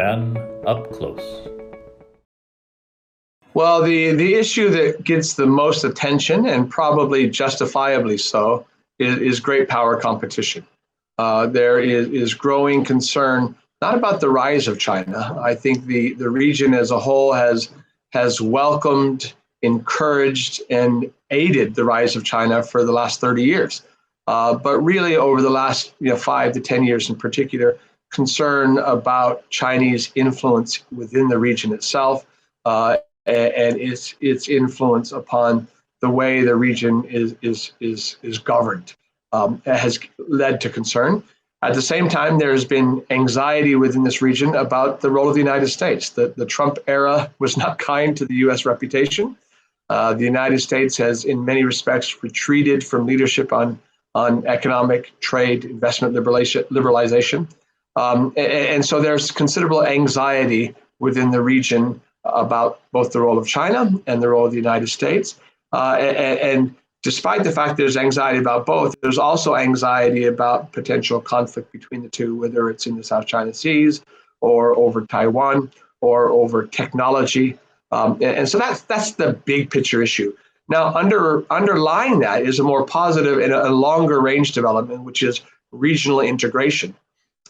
Japan up close. Well, the issue that gets the most attention, and probably justifiably so, is great power competition. There is growing concern, not about the rise of China. I think the region as a whole has welcomed, encouraged, and aided the rise of China for the last 30 years. But really over the last 5 to 10 years in particular, concern about Chinese influence within the region itself, and its influence upon the way the region is governed, has led to concern. At the same time, there's been anxiety within this region about the role of the United States. The Trump era was not kind to the U.S. reputation. The United States has, in many respects, retreated from leadership on economic, trade, investment liberalization. And so there's considerable anxiety within the region about both the role of China and the role of the United States. And despite the fact there's anxiety about both, there's also anxiety about potential conflict between the two, whether it's in the South China Seas or over Taiwan or over technology. And so that's the big picture issue. Now, underlying that is a more positive and a longer range development, which is regional integration.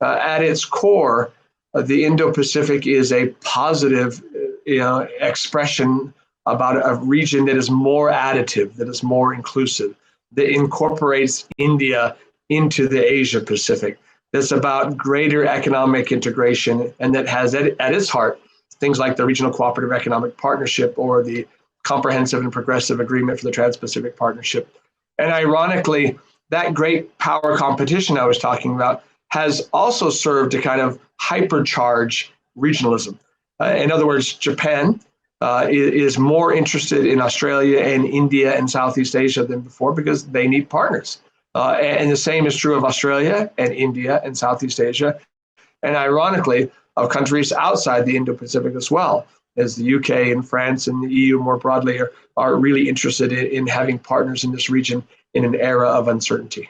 At its core, the Indo-Pacific is a positive expression about a region that is more additive, that is more inclusive, that incorporates India into the Asia Pacific, that's about greater economic integration, and that has at its heart things like the Regional Cooperative Economic Partnership or the Comprehensive and Progressive Agreement for the Trans-Pacific Partnership. And ironically, that great power competition I was talking about has also served to kind of hypercharge regionalism. In other words, Japan is more interested in Australia and India and Southeast Asia than before because they need partners. And the same is true of Australia and India and Southeast Asia. And ironically, of countries outside the Indo-Pacific as well, as the UK and France and the EU more broadly are really interested in having partners in this region in an era of uncertainty.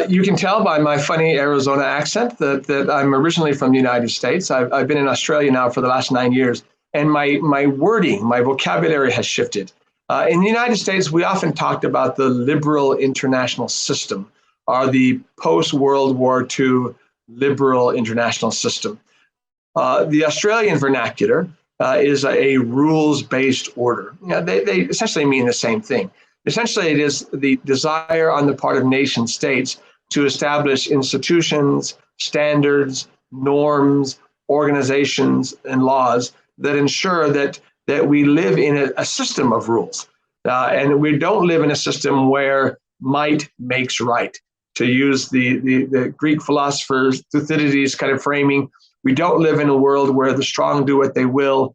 You can tell by my funny Arizona accent that I'm originally from the United States. I've been in Australia now for the last 9 years, and my wording, my vocabulary has shifted. In the United States, we often talked about the liberal international system, or the post-World War II liberal international system. The Australian vernacular is a rules-based order. They essentially mean the same thing. Essentially, it is the desire on the part of nation states to establish institutions, standards, norms, organizations, and laws that ensure that we live in a system of rules. And we don't live in a system where might makes right. To use the Greek philosopher Thucydides' kind of framing, we don't live in a world where the strong do what they will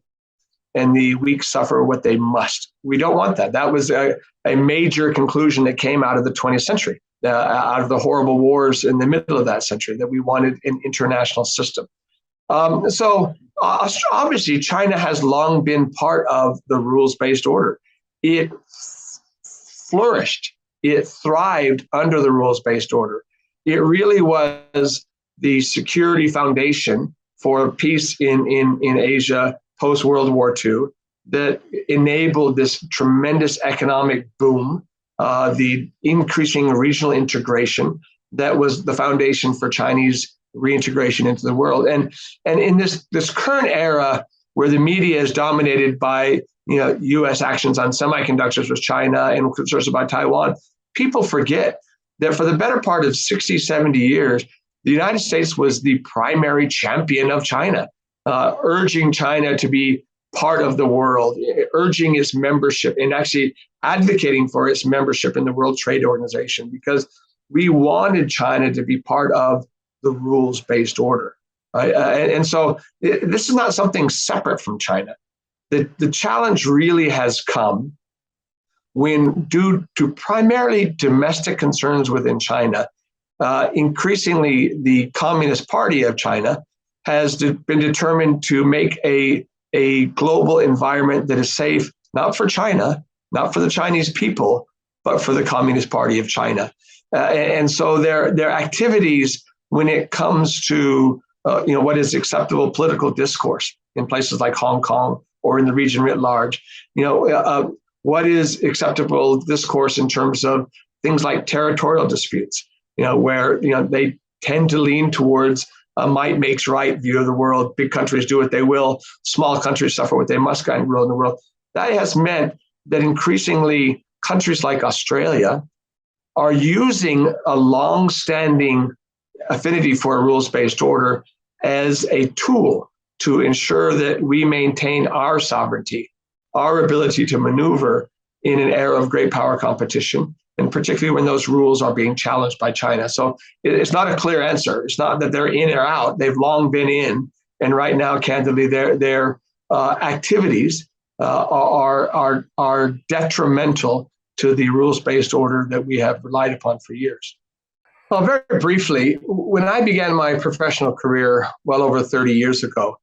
and the weak suffer what they must. We don't want that. That was a major conclusion that came out of the 20th century, out of the horrible wars in the middle of that century, that we wanted an international system. So obviously, China has long been part of the rules-based order. It flourished. It thrived under the rules-based order. It really was the security foundation for peace in Asia post-World War II that enabled this tremendous economic boom, the increasing regional integration that was the foundation for Chinese reintegration into the world. And in this current era where the media is dominated by U.S. actions on semiconductors with China and concerns about Taiwan, people forget that for the better part of 60, 70 years, the United States was the primary champion of China, urging China to be part of the world, urging its membership and actually advocating for its membership in the World Trade Organization, because we wanted China to be part of the rules-based order. And so this is not something separate from China. The challenge really has come when, due to primarily domestic concerns within China, increasingly the Communist Party of China has been determined to make a global environment that is safe, not for China, not for the Chinese people, but for the Communist Party of China. And so their activities when it comes to what is acceptable political discourse in places like Hong Kong or in the region writ large. What is acceptable discourse in terms of things like territorial disputes, where they tend to lean towards a might makes right view of the world. Big countries do what they will, small countries suffer what they must kind of rule in the world. That has meant that increasingly countries like Australia are using a long-standing affinity for a rules-based order as a tool to ensure that we maintain our sovereignty, our ability to maneuver in an era of great power competition, and particularly when those rules are being challenged by China. So it's not a clear answer. It's not that they're in or out. They've long been in, and right now, candidly, their activities are detrimental to the rules-based order that we have relied upon for years. Well, very briefly, when I began my professional career well over 30 years ago,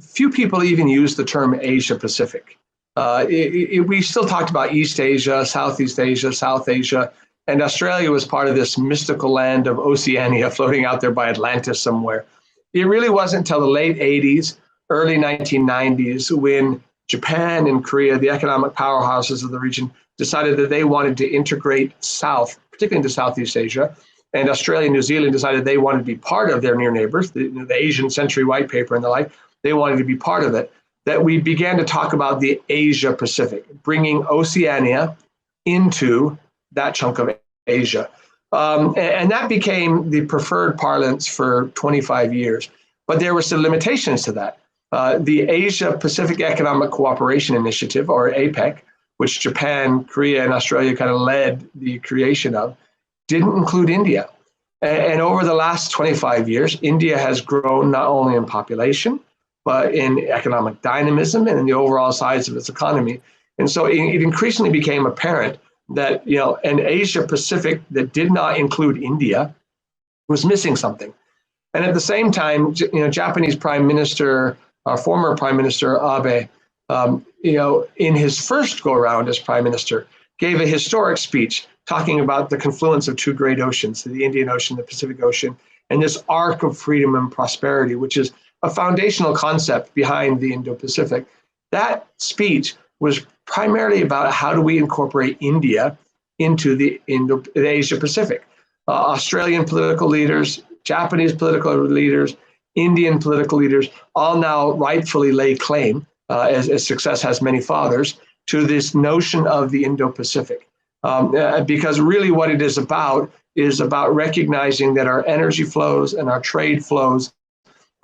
few people even used the term Asia-Pacific. We still talked about East Asia, Southeast Asia, South Asia, and Australia was part of this mystical land of Oceania floating out there by Atlantis somewhere. It really wasn't until the late 80s, early 1990s, when Japan and Korea, the economic powerhouses of the region, decided that they wanted to integrate south, particularly into Southeast Asia, and Australia and New Zealand decided they wanted to be part of their near neighbors, the Asian Century White Paper and the like, they wanted to be part of it, that we began to talk about the Asia Pacific, bringing Oceania into that chunk of Asia. And that became the preferred parlance for 25 years. But there were some limitations to that. The Asia Pacific Economic Cooperation Initiative, or APEC, which Japan, Korea, and Australia kind of led the creation of, didn't include India. And over the last 25 years, India has grown not only in population, but in economic dynamism and in the overall size of its economy. And so it increasingly became apparent that an Asia Pacific that did not include India was missing something. And at the same time, Japanese Prime Minister, our former Prime Minister Abe, in his first go around as Prime Minister, gave a historic speech talking about the confluence of two great oceans, the Indian Ocean, the Pacific Ocean, and this arc of freedom and prosperity, which is a foundational concept behind the Indo-Pacific. That speech was primarily about how do we incorporate India into the Asia-Pacific. Australian political leaders, Japanese political leaders, Indian political leaders all now rightfully lay claim, as success has many fathers, to this notion of the Indo-Pacific. Because really what it is about recognizing that our energy flows and our trade flows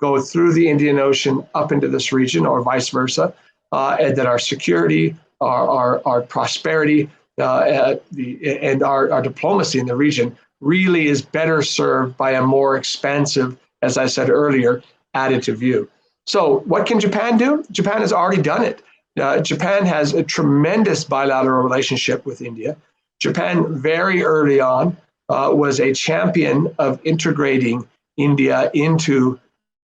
go through the Indian Ocean up into this region or vice versa, and that our security, our prosperity, and our diplomacy in the region really is better served by a more expansive, as I said earlier, additive view. So what can Japan do? Japan has already done it. Japan has a tremendous bilateral relationship with India. Japan very early on was a champion of integrating India into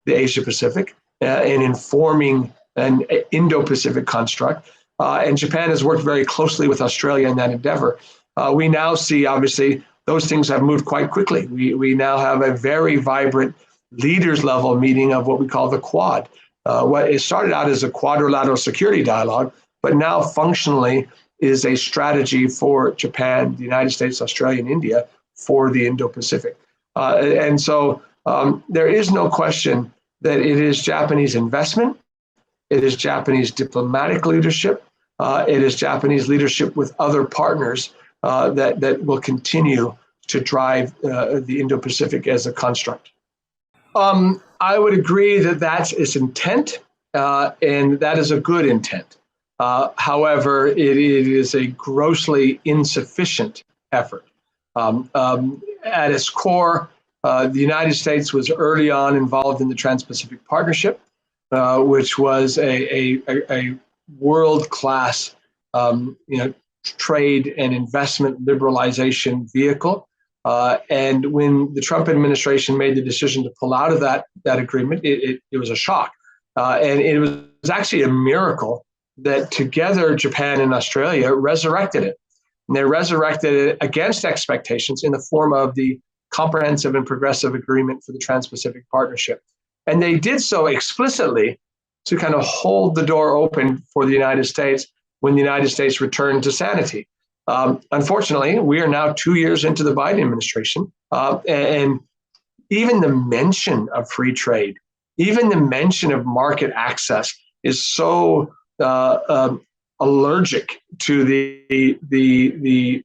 the Asia Pacific and informing an Indo-Pacific construct. And Japan has worked very closely with Australia in that endeavor. We now see, obviously, those things have moved quite quickly. We now have a very vibrant leaders level meeting of what we call the Quad. What it started out as a quadrilateral security dialogue, but now functionally is a strategy for Japan, the United States, Australia, and India for the Indo-Pacific. And so there is no question that it is Japanese investment, it is Japanese diplomatic leadership, it is Japanese leadership with other partners that will continue to drive the Indo-Pacific as a construct. I would agree that that's its intent, and that is a good intent. However, it is a grossly insufficient effort. At its core, the United States was early on involved in the Trans-Pacific Partnership, which was a world-class trade and investment liberalization vehicle. And when the Trump administration made the decision to pull out of that agreement, it was a shock. And it was actually a miracle that together Japan and Australia resurrected it. And they resurrected it against expectations in the form of the Comprehensive and Progressive Agreement for the Trans-Pacific Partnership, And they did so explicitly to kind of hold the door open for the United States when the United States returned to sanity. Unfortunately, we are now 2 years into the Biden administration, and even the mention of free trade, even the mention of market access is so allergic to the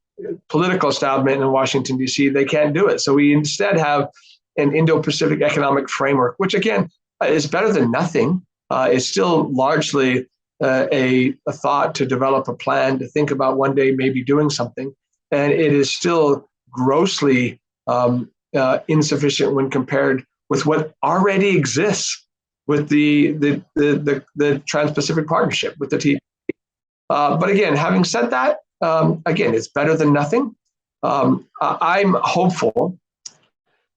political establishment in Washington, D.C., they can't do it. So we instead have an Indo-Pacific economic framework, which again is better than nothing. It's still largely a thought to develop a plan to think about one day maybe doing something. And it is still grossly insufficient when compared with what already exists with the Trans-Pacific Partnership, with the TPP. But again, having said that, again, it's better than nothing. I'm hopeful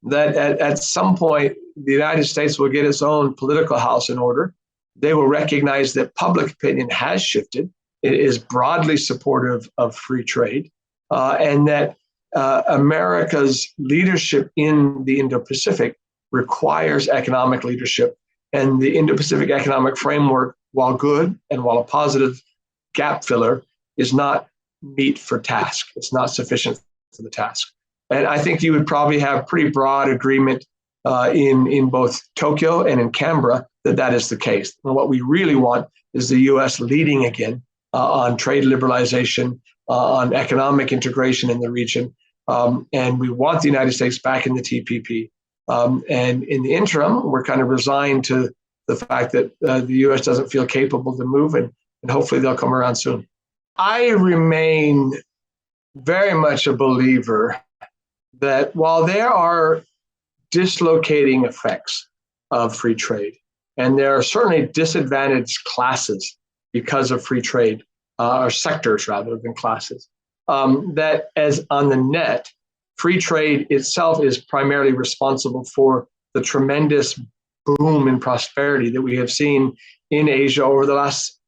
that at some point, the United States will get its own political house in order. They will recognize that public opinion has shifted. It is broadly supportive of free trade, and that America's leadership in the Indo-Pacific requires economic leadership. And the Indo-Pacific Economic Framework, while good and while a positive gap filler, is not meet for task. It's not sufficient for the task. And I think you would probably have pretty broad agreement in both Tokyo and in Canberra that is the case. And what we really want is the U.S. leading again on trade liberalization, on economic integration in the region. And we want the United States back in the TPP. And in the interim, we're kind of resigned to the fact that the U.S. doesn't feel capable to move, and hopefully they'll come around soon. I remain very much a believer that while there are dislocating effects of free trade, and there are certainly disadvantaged classes because of free trade, or sectors rather than classes, that as on the net, free trade itself is primarily responsible for the tremendous boom in prosperity that we have seen in Asia over the last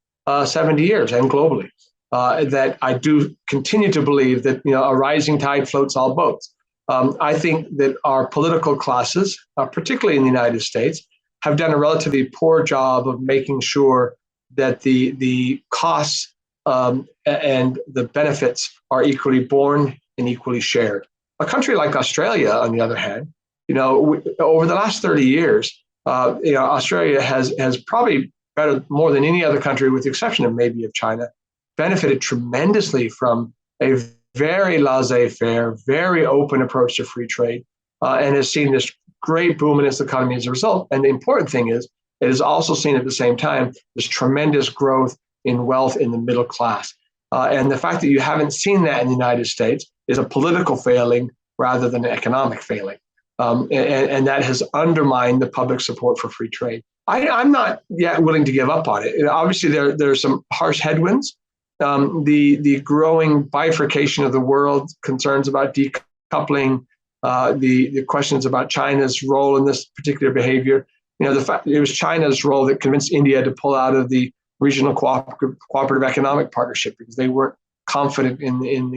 70 years and globally. That I do continue to believe that a rising tide floats all boats. I think that our political classes, particularly in the United States, have done a relatively poor job of making sure that the costs and the benefits are equally borne and equally shared. A country like Australia, on the other hand, over the last 30 years, Australia has probably better more than any other country, with the exception of maybe of China, benefited tremendously from a very laissez-faire, very open approach to free trade, and has seen this great boom in its economy as a result. And the important thing is, it has also seen at the same time this tremendous growth in wealth in the middle class. And the fact that you haven't seen that in the United States is a political failing rather than an economic failing. And that has undermined the public support for free trade. I'm not yet willing to give up on it. Obviously, there's some harsh headwinds. The growing bifurcation of the world, concerns about decoupling, the questions about China's role in this particular behavior. The fact it was China's role that convinced India to pull out of the regional cooperative economic partnership because they weren't confident in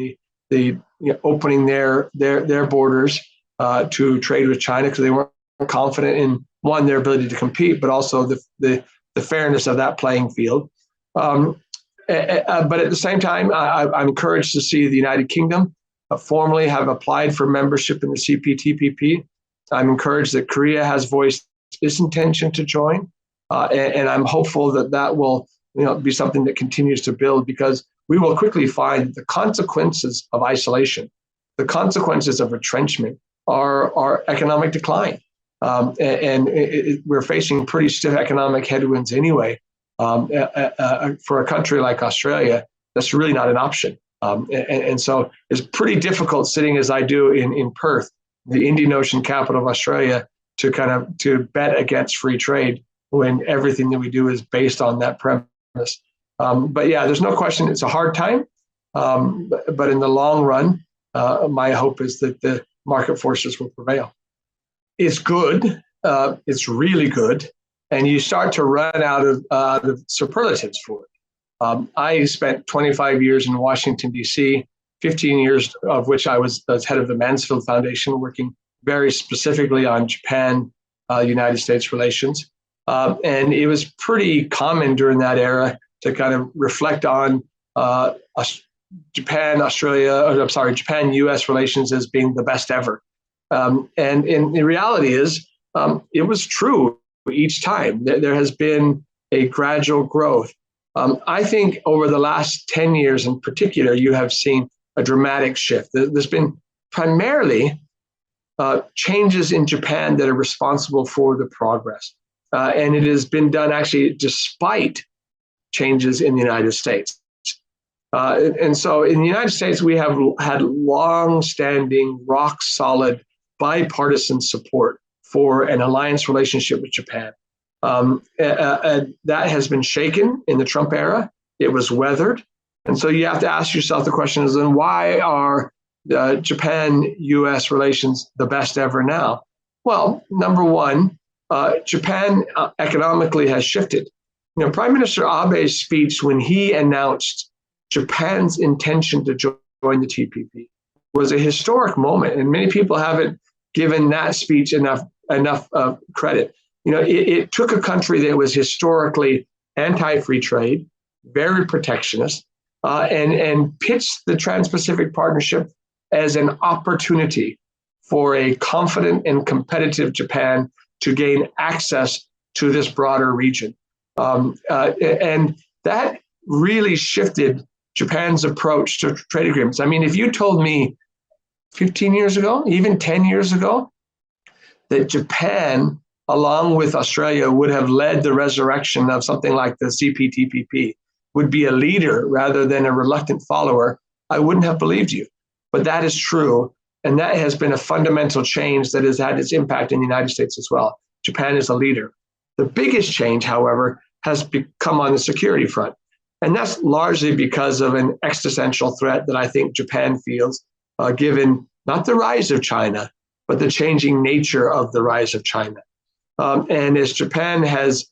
the opening their borders to trade with China, because they weren't confident in, one, their ability to compete, but also the fairness of that playing field. But at the same time, I'm encouraged to see the United Kingdom formally have applied for membership in the CPTPP. I'm encouraged that Korea has voiced its intention to join, and I'm hopeful that will be something that continues to build, because we will quickly find the consequences of isolation, the consequences of retrenchment are economic decline. We're facing pretty stiff economic headwinds anyway. For a country like Australia, that's really not an option. And so it's pretty difficult sitting as I do in Perth, the Indian Ocean capital of Australia, to bet against free trade when everything that we do is based on that premise. But yeah, there's no question it's a hard time. But in the long run, my hope is that the market forces will prevail. It's good. It's really good. And you start to run out of superlatives for it. I spent 25 years in Washington, D.C., 15 years of which I was head of the Mansfield Foundation, working very specifically on Japan, United States relations. And it was pretty common during that era to kind of reflect on Japan-U.S. relations as being the best ever. And the reality is, it was true each time. There has been a gradual growth. I think over the last 10 years in particular, you have seen a dramatic shift. There's been primarily changes in Japan that are responsible for the progress. And it has been done actually despite changes in the United States. And so in the United States, we have had long-standing, rock-solid, bipartisan support for an alliance relationship with Japan. That has been shaken in the Trump era. It was weathered. And so you have to ask yourself the question is, then why are Japan-U.S. relations the best ever now? Well, number one, Japan economically has shifted. Prime Minister Abe's speech when he announced Japan's intention to join the TPP was a historic moment, and many people haven't given that speech enough credit. It took a country that was historically anti-free trade, very protectionist, and pitched the Trans-Pacific Partnership as an opportunity for a confident and competitive Japan to gain access to this broader region. And that really shifted Japan's approach to trade agreements. I mean, if you told me 15 years ago, even 10 years ago, that Japan, along with Australia, would have led the resurrection of something like the CPTPP, would be a leader rather than a reluctant follower, I wouldn't have believed you. But that is true. And that has been a fundamental change that has had its impact in the United States as well. Japan is a leader. The biggest change, however, has become on the security front. And that's largely because of an existential threat that I think Japan feels, given not the rise of China, but the changing nature of the rise of China. And as Japan has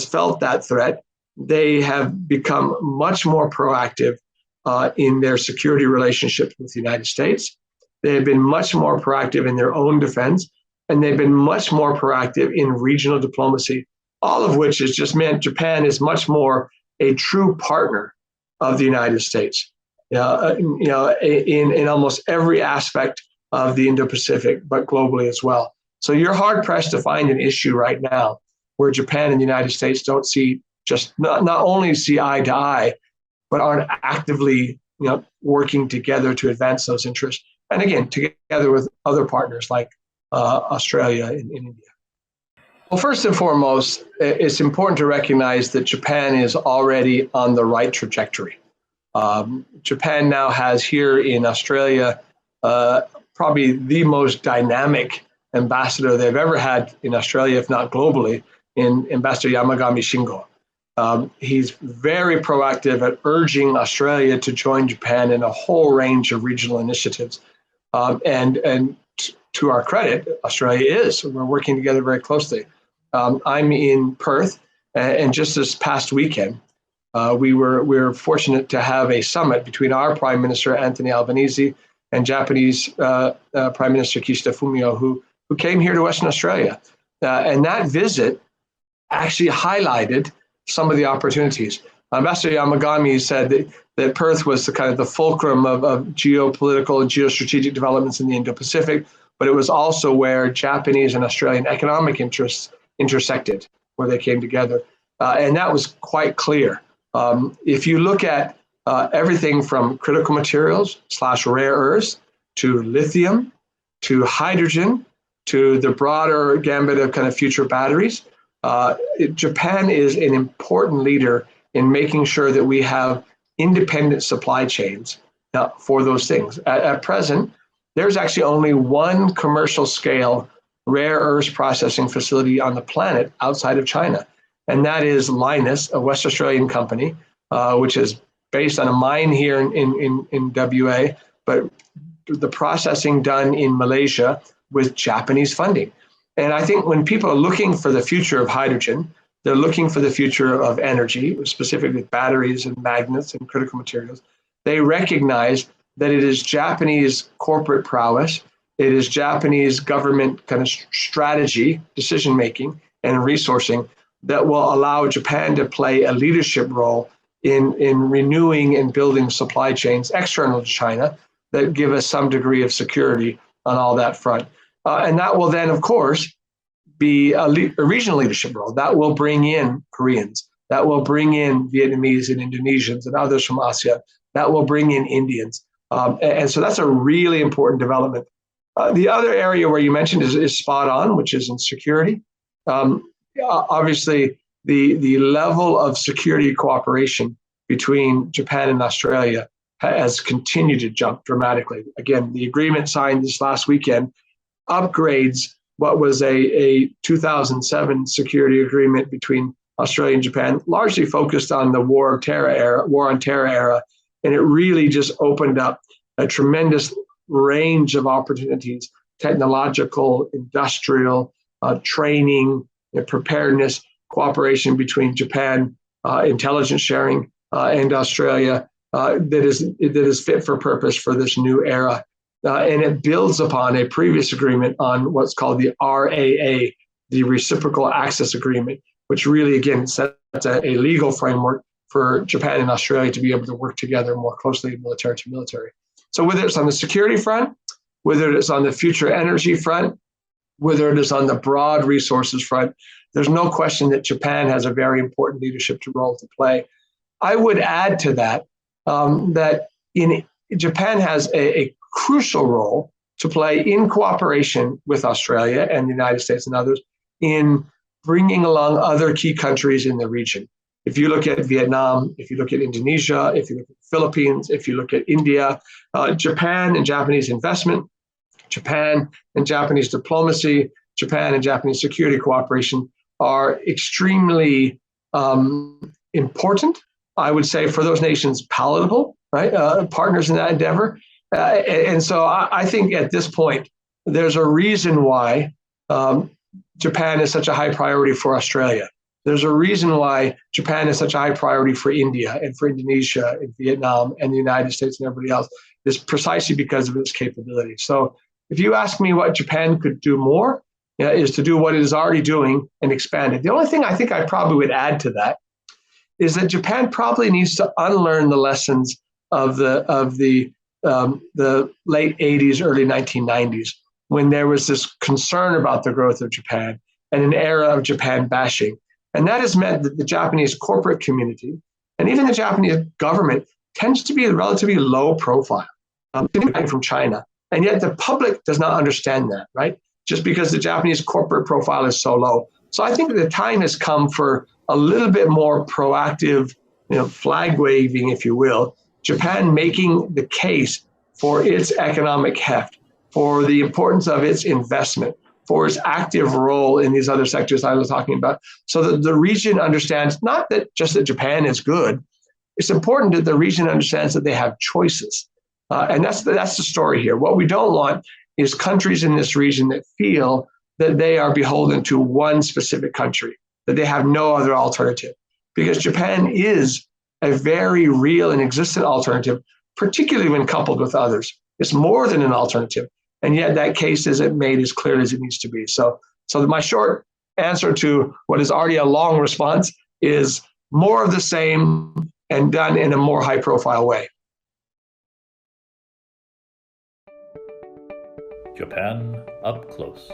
felt that threat, they have become much more proactive in their security relationships with the United States. They have been much more proactive in their own defense, and they've been much more proactive in regional diplomacy, all of which has just meant Japan is much more a true partner of the United States, in almost every aspect of the Indo-Pacific, but globally as well. So you're hard pressed to find an issue right now where Japan and the United States don't see not only see eye to eye, but aren't actively working together to advance those interests. And again, together with other partners like Australia and India. Well, first and foremost, it's important to recognize that Japan is already on the right trajectory. Japan now has here in Australia probably the most dynamic ambassador they've ever had in Australia, if not globally, in Ambassador Yamagami Shingo. He's very proactive at urging Australia to join Japan in a whole range of regional initiatives. And to our credit, Australia is. We're working together very closely. I'm in Perth, and just this past weekend, we were fortunate to have a summit between our Prime Minister, Anthony Albanese, and Japanese Prime Minister Kishida Fumio, who came here to Western Australia. And that visit actually highlighted some of the opportunities. Ambassador Yamagami said that Perth was the fulcrum of geopolitical and geostrategic developments in the Indo-Pacific, but it was also where Japanese and Australian economic interests intersected, where they came together. And that was quite clear. If you look at everything from critical materials / rare earths to lithium to hydrogen to the broader gambit of future batteries, Japan is an important leader in making sure that we have independent supply chains for those things. At present, there's actually only one commercial scale rare earths processing facility on the planet outside of China. And that is Lynas, a West Australian company, which is based on a mine here in WA, but the processing done in Malaysia with Japanese funding. And I think when people are looking for the future of hydrogen, they're looking for the future of energy, specifically with batteries and magnets and critical materials. They recognize that it is Japanese corporate prowess It is Japanese government kind of strategy, decision making, and resourcing that will allow Japan to play a leadership role in renewing and building supply chains external to China that give us some degree of security on all that front. And that will then, of course, be a regional leadership role. That will bring in Koreans. That will bring in Vietnamese and Indonesians and others from ASEAN. That will bring in Indians. And so that's a really important development. The other area where you mentioned is spot on, which is in security. Obviously, the level of security cooperation between Japan and Australia has continued to jump dramatically. Again, the agreement signed this last weekend upgrades what was a 2007 security agreement between Australia and Japan, largely focused on the war on terror era, and it really just opened up a tremendous range of opportunities: technological, industrial, training, preparedness, cooperation between Japan, intelligence sharing, and Australia that is fit for purpose for this new era. And it builds upon a previous agreement on what's called the RAA, the Reciprocal Access Agreement, which really, again, sets a legal framework for Japan and Australia to be able to work together more closely, military to military. So whether it's on the security front, whether it's on the future energy front, whether it is on the broad resources front, there's no question that Japan has a very important leadership role to play. I would add to that that Japan has a crucial role to play in cooperation with Australia and the United States and others in bringing along other key countries in the region. If you look at Vietnam, if you look at Indonesia, if you look at the Philippines, if you look at India, Japan and Japanese investment, Japan and Japanese diplomacy, Japan and Japanese security cooperation are extremely important, I would say, for those nations palatable, right? Partners in that endeavor. And so I think at this point, there's a reason why Japan is such a high priority for Australia. There's a reason why Japan is such a high priority for India and for Indonesia and Vietnam and the United States and everybody else, is precisely because of its capability. So if you ask me what Japan could do more, is to do what it is already doing and expand it. The only thing I think I probably would add to that is that Japan probably needs to unlearn the lessons of the late 80s, early 1990s, when there was this concern about the growth of Japan and an era of Japan bashing. And that has meant that the Japanese corporate community and even the Japanese government tends to be relatively low profile from China. And yet the public does not understand that, right? Just because the Japanese corporate profile is so low. So I think the time has come for a little bit more proactive, flag waving, if you will, Japan making the case for its economic heft, for the importance of its investment, for its active role in these other sectors I was talking about, so that the region understands not that just that Japan is good. It's important that the region understands that they have choices. And that's the story here. What we don't want is countries in this region that feel that they are beholden to one specific country, that they have no other alternative. Because Japan is a very real and existent alternative, particularly when coupled with others. It's more than an alternative. And yet that case isn't made as clear as it needs to be. So my short answer to what is already a long response is more of the same and done in a more high profile way. Japan up close.